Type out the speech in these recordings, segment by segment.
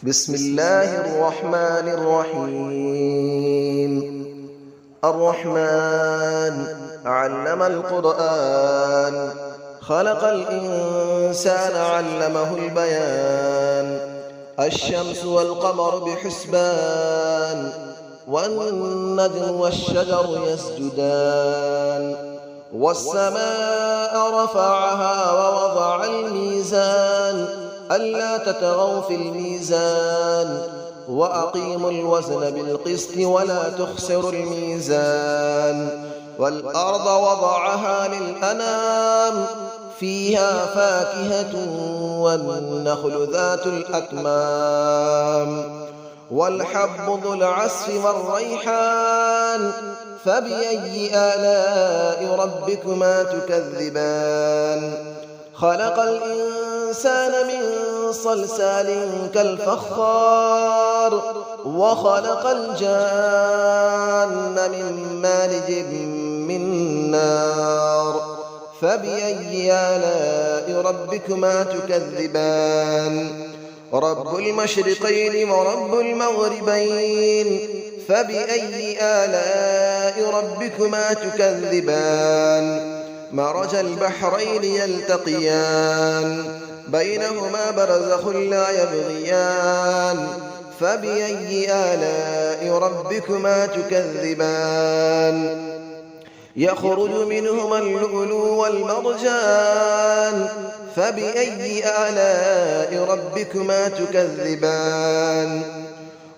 بسم الله الرحمن الرحيم. الرحمن علم القرآن، خلق الإنسان علمه البيان. الشمس والقمر بحسبان، والنجم والشجر يسجدان. والسماء رفعها ووضع الميزان، ألا تطغوا في الميزان، وأقيموا الوزن بالقسط ولا تخسروا الميزان. والأرض وضعها للأنام، فيها فاكهة والنخل ذات الأكمام. والحب ذو العصف والريحان، فبأي آلاء ربكما تكذبان. خلق الإنسان من صلصال كالفخار، وخلق الجان من مارج من نار. فبأي آلاء ربكما تكذبان. رب المشرقين ورب المغربين، فبأي آلاء ربكما تكذبان. مرج البحرين يلتقيان، بينهما برزخ لا يبغيان. فبأي آلاء ربكما تكذبان. يخرج منهما اللؤلؤ والمرجان، فبأي آلاء ربكما تكذبان.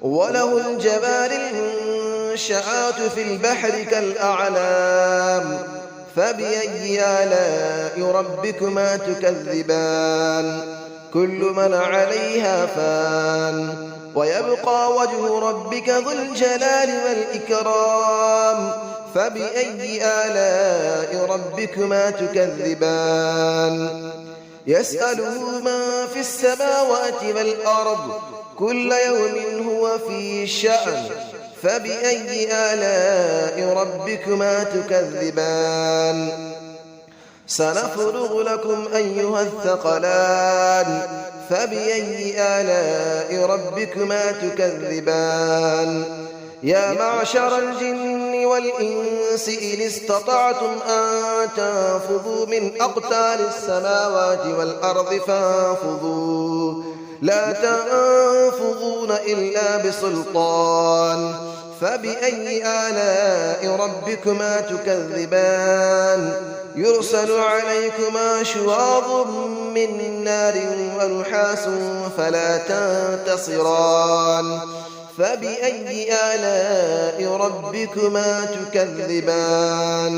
وله الجوار المنشآت في البحر كالأعلام، فبأي آلاء ربكما تكذبان. كل من عليها فان، ويبقى وجه ربك ذو الجلال والإكرام. فبأي آلاء ربكما تكذبان. يسأله من في السماوات والأرض، كل يوم هو في شأن. فبأي آلاء ربكما تكذبان. سنفرغ لكم أيها الثقلان، فبأي آلاء ربكما تكذبان. يا معشر الجن والإنس إن استطعتم أن تنفذوا من أقطار السماوات والأرض فانفذوا، لا تنفذون إلا بسلطان. فبأي آلاء ربكما تكذبان. يرسل عليكما شواظ من نار ونحاس فلا تنتصران. فبأي آلاء ربكما تكذبان.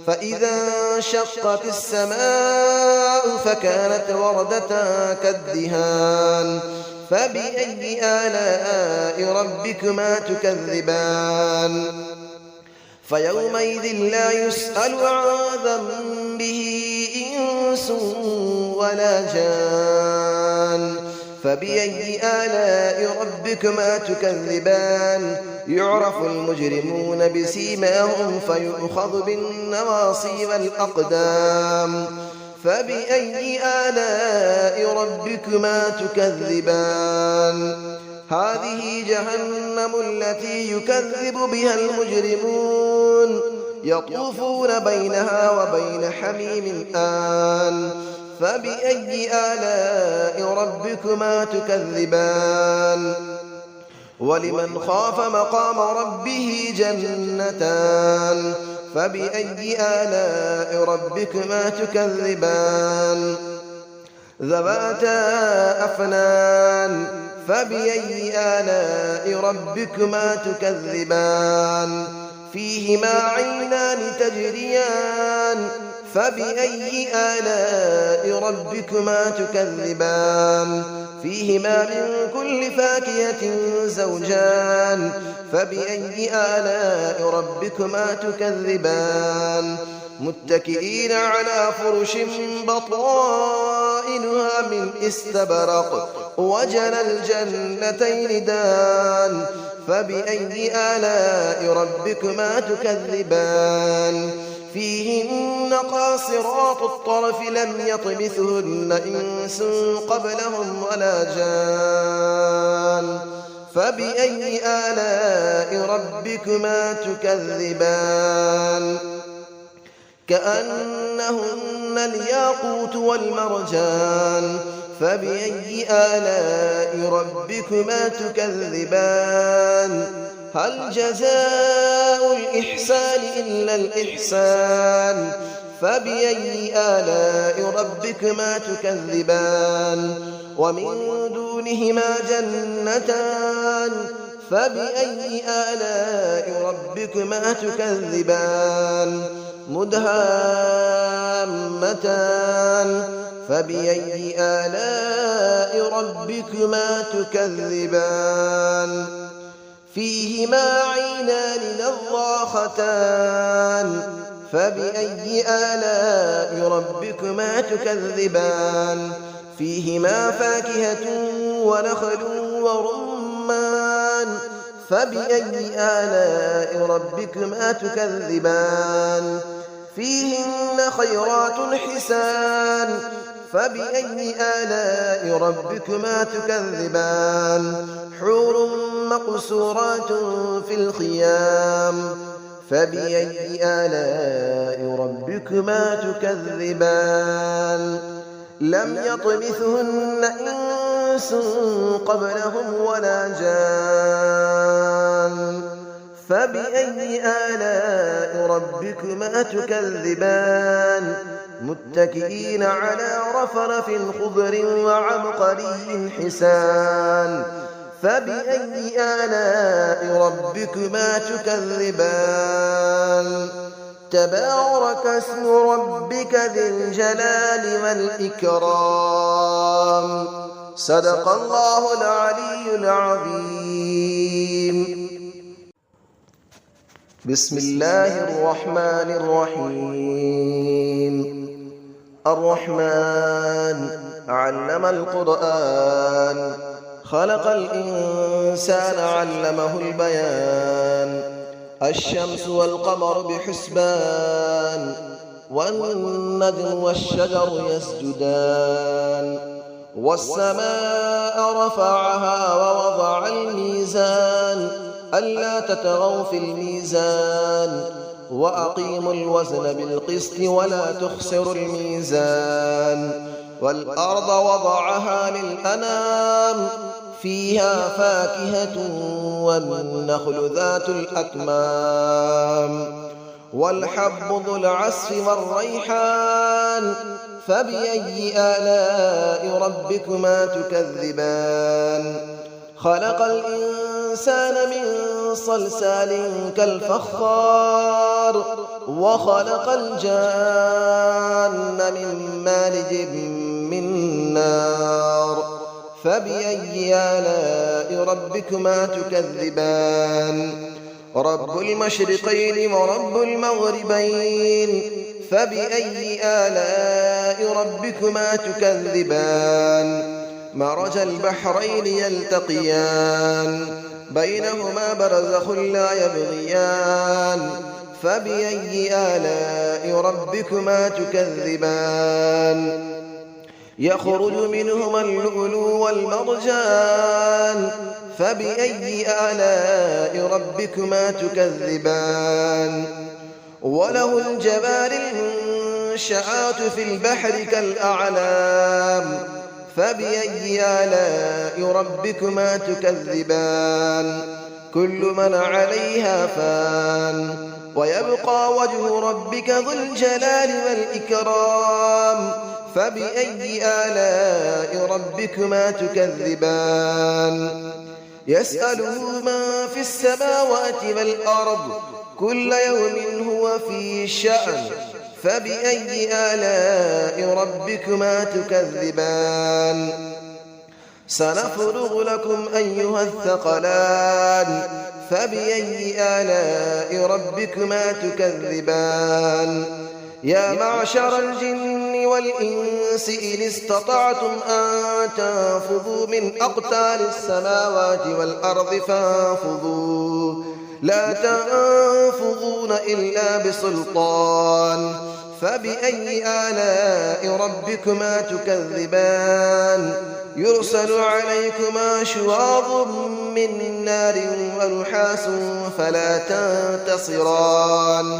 فإذا انشقت السماء فكانت وردة كالدهان. فبأي آلاء ربكما تكذبان. فيومئذ لا يسأل عن ذنبه إنس ولا جان. فبأي آلاء ربكما تكذبان. يعرف المجرمون بسيماهم فيؤخذ بالنواصي والأقدام. فبأي آلاء ربكما تكذبان. هذه جهنم التي يكذب بها المجرمون، يطوفون بينها وبين حميم آن. فبأي آلاء ربكما تكذبان. ولمن خاف مقام ربه جنتان. فبأي آلاء ربكما تكذبان. ذواتا أفنان. فبأي آلاء ربكما تكذبان. فيهما عينان تجريان. فبأي آلاء ربكما تكذبان. فيهما من كل فاكهة زوجان. فبأي آلاء ربكما تكذبان. متكئين على فرش بطائنها من استبرق، وجنى الجنتين دان. فبأي آلاء ربكما تكذبان. فيهن قاصرات الطرف لم يطمثهن إنس قبلهم ولا جان. فبأي آلاء ربكما تكذبان كأنهن الياقوت والمرجان فبأي آلاء ربكما تكذبان هل جزاء الإحسان إلا الإحسان فبأي آلاء ربكما تكذبان ومن دونهما جنتان فبأي آلاء ربكما تكذبان مدهامتان فبأي آلاء ربكما تكذبان فيهما عينان نضاختان فبأي آلاء ربكما تكذبان فيهما فاكهة ونخل ورمان فبأي آلاء ربكما تكذبان فيهن خيرات حسان فبأي آلاء ربكما تكذبان حور مقصورات في الخيام فبأي آلاء ربكما تكذبان لم يطمثهن إنس قبلهم ولا جان فبأي آلاء ربكما تكذبان متكئين على رفرف خضر وعبقري حسان فبأي آلاء ربكما تكذبان تبارك اسم ربك ذي الجلال والإكرام صدق الله العلي العظيم بسم الله الرحمن الرحيم الرحمن علم القرآن خلق الإنسان علمه البيان الشمس والقمر بحسبان والنجم والشجر يسجدان والسماء رفعها ووضع الميزان ألا تطغوا في الميزان وأقيموا الوزن بالقسط ولا تخسروا الميزان والأرض وضعها للأنام فيها فاكهة والنخل ذات الأكمام والحب ذو العصف والريحان فبأي آلاء ربكما تكذبان خلق الإنسان من صلصال كالفخار وخلق الجان من مارج من نار فبأي آلاء ربكما تكذبان رب المشرقين ورب المغربين فبأي آلاء ربكما تكذبان مرج البحرين يلتقيان بينهما برزخ لا يبغيان فبأي آلاء ربكما تكذبان يخرج منهما اللؤلؤ والمرجان فبأي آلاء ربكما تكذبان وله الجبال المنشآت في البحر كالأعلام فبأي آلاء ربكما تكذبان كل من عليها فان ويبقى وجه ربك ذو الجلال والإكرام فبأي آلاء ربكما تكذبان يسأله من في السماوات والأرض كل يوم هو في شأن فبأي آلاء ربكما تكذبان سنفرغ لكم أيها الثقلان فبأي آلاء ربكما تكذبان يا معشر الجن والإنس إن استطعتم أن تنفذوا من أقطار السماوات والأرض فانفذوا لا تنفذون إلا بسلطان فبأي آلاء ربكما تكذبان يرسل عليكما شواظ من نار ونحاس فلا تنتصران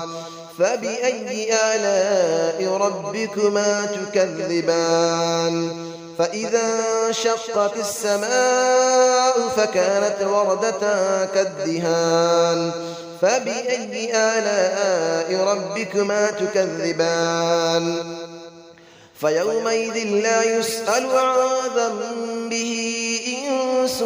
فبأي آلاء ربكما تكذبان فإذا انشقت السماء فكانت وردة كالدهان فبأي آلاء ربكما تكذبان فيومئذ لا يسأل عن ذنبه إنس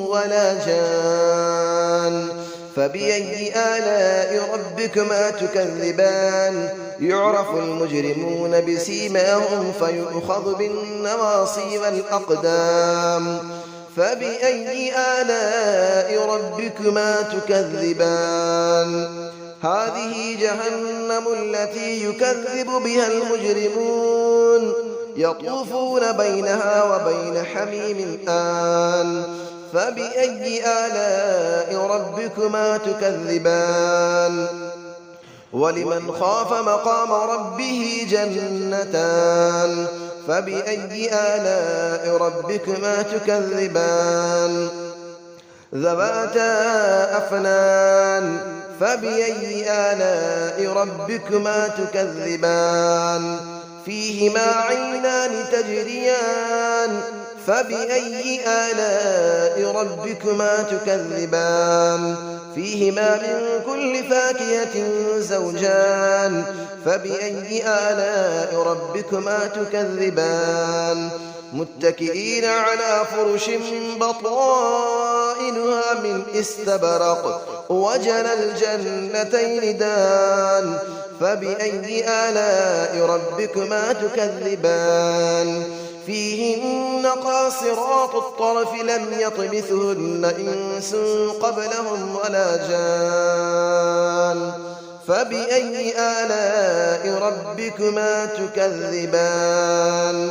ولا جان فبأي آلاء ربكما تكذبان يعرف المجرمون بسيماهم فيؤخذ بالنواصي والأقدام فبأي آلاء ربكما تكذبان هذه جهنم التي يكذب بها المجرمون يطوفون بينها وبين حميم آن فبأي آلاء ربكما تكذبان ولمن خاف مقام ربه جنتان فبأي آلاء ربكما تكذبان ذواتا أفنان فبأي آلاء ربكما تكذبان فيهما عينان تجريان فبأي آلاء ربكما تكذبان فيهما من كل فاكهة زوجان فبأي آلاء ربكما تكذبان متكئين على فرش بطائنها من استبرق وجنى الجنتين دان فبأي آلاء ربكما تكذبان فيهن قاصرات الطرف لم يطمثهن إنس قبلهم ولا جان فبأي آلاء ربكما تكذبان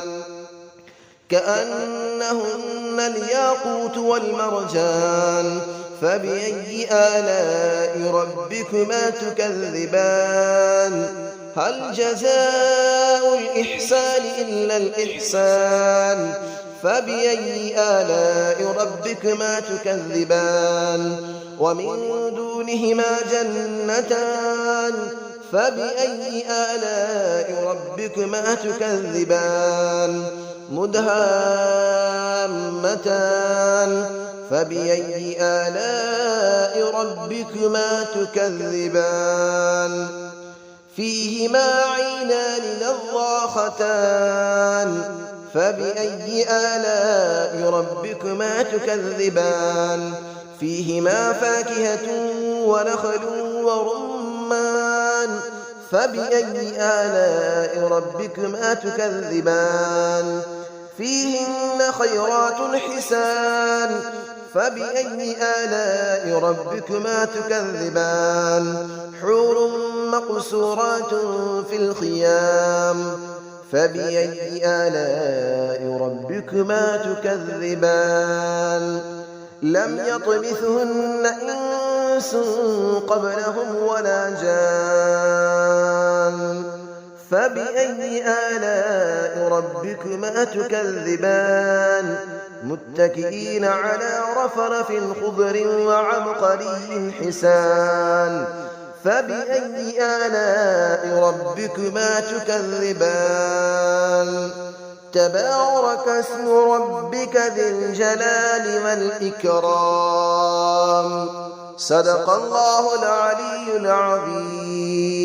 كأنهن الياقوت والمرجان فبأي آلاء ربكما تكذبان هل جزاء الإحسان إلا الإحسان فبأي آلاء ربكما تكذبان ومن دونهما جنتان فبأي آلاء ربكما تكذبان مدهامتان فبأي آلاء ربكما تكذبان فيهما عينان نضاختان فبأي آلاء ربكما تكذبان فيهما فاكهة ونخل ورمان فبأي آلاء ربكما تكذبان فيهن خيرات حسان فبأي آلاء ربكما تكذبان حور مقصورات في الخيام فبأي آلاء ربكما تكذبان لم يطمثهن إنس قبلهم ولا جان فبأي آلاء ربكما تكذبان متكئين على رفرف خضر وعبقري حسان فبأي آلاء ربكما تكذبان تبارك اسم ربك ذي الجلال والإكرام صدق الله العلي العظيم.